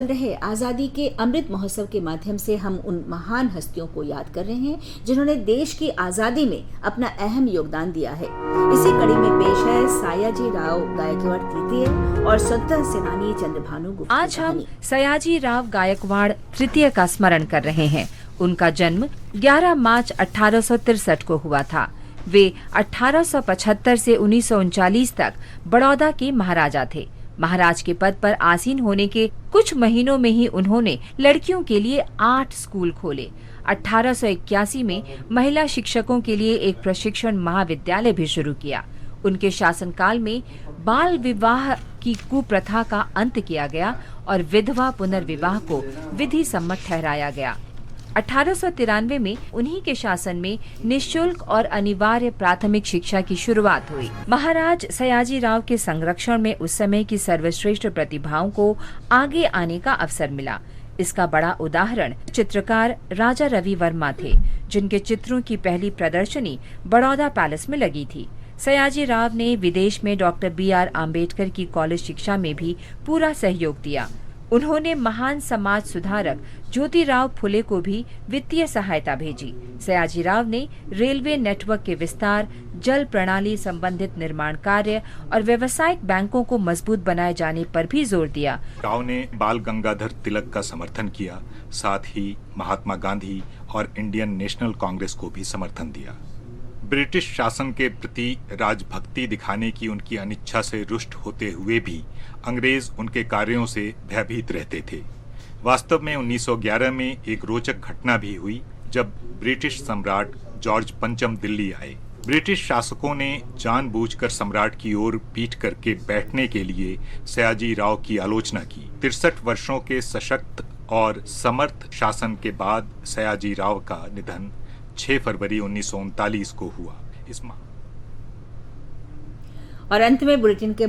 चल रहे आज़ादी के अमृत महोत्सव के माध्यम से हम उन महान हस्तियों को याद कर रहे हैं जिन्होंने देश की आज़ादी में अपना अहम योगदान दिया है। इसी कड़ी में पेश है सयाजी राव गायकवाड़ तृतीय और स्वतंत्रता सेनानी चंद्रभानु गुप्ता। आज हम सयाजी राव गायकवाड़ तृतीय का स्मरण कर रहे हैं। उनका जन्म 11 मार्च 1863 को हुआ था। वे 1875 से 1939 तक बड़ौदा के महाराजा थे। महाराज के पद पर आसीन होने के कुछ महीनों में ही उन्होंने लड़कियों के लिए 8 स्कूल खोले। 1881 में महिला शिक्षकों के लिए एक प्रशिक्षण महाविद्यालय भी शुरू किया। उनके शासनकाल में बाल विवाह की कुप्रथा का अंत किया गया और विधवा पुनर्विवाह को विधि सम्मत ठहराया गया। 1893 में उन्हीं के शासन में निःशुल्क और अनिवार्य प्राथमिक शिक्षा की शुरुआत हुई। महाराज सयाजी राव के संरक्षण में उस समय की सर्वश्रेष्ठ प्रतिभाओं को आगे आने का अवसर मिला। इसका बड़ा उदाहरण चित्रकार राजा रवि वर्मा थे, जिनके चित्रों की पहली प्रदर्शनी बड़ौदा पैलेस में लगी थी। सयाजी राव ने विदेश में डॉक्टर B.R. आम्बेडकर की कॉलेज शिक्षा में भी पूरा सहयोग दिया। उन्होंने महान समाज सुधारक ज्योतिराव फुले को भी वित्तीय सहायता भेजी। सयाजी राव ने रेलवे नेटवर्क के विस्तार, जल प्रणाली संबंधित निर्माण कार्य और व्यावसायिक बैंकों को मजबूत बनाए जाने पर भी जोर दिया। राव ने बाल गंगाधर तिलक का समर्थन किया, साथ ही महात्मा गांधी और इंडियन नेशनल कांग्रेस को भी समर्थन दिया। ब्रिटिश शासन के प्रति राजभक्ति दिखाने की उनकी अनिच्छा से रुष्ट होते हुए भी अंग्रेज उनके कार्यों से भयभीत रहते थे। वास्तव में 1911 में एक रोचक घटना भी हुई, जब ब्रिटिश सम्राट जॉर्ज पंचम दिल्ली आए। ब्रिटिश शासकों ने जानबूझकर सम्राट की ओर पीठ करके बैठने के लिए सयाजी राव की आलोचना की। 63 वर्षों के सशक्त और समर्थ शासन के बाद सयाजी राव का निधन 6 फरवरी 1939 को हुआ। और अंत में बुलेटिन के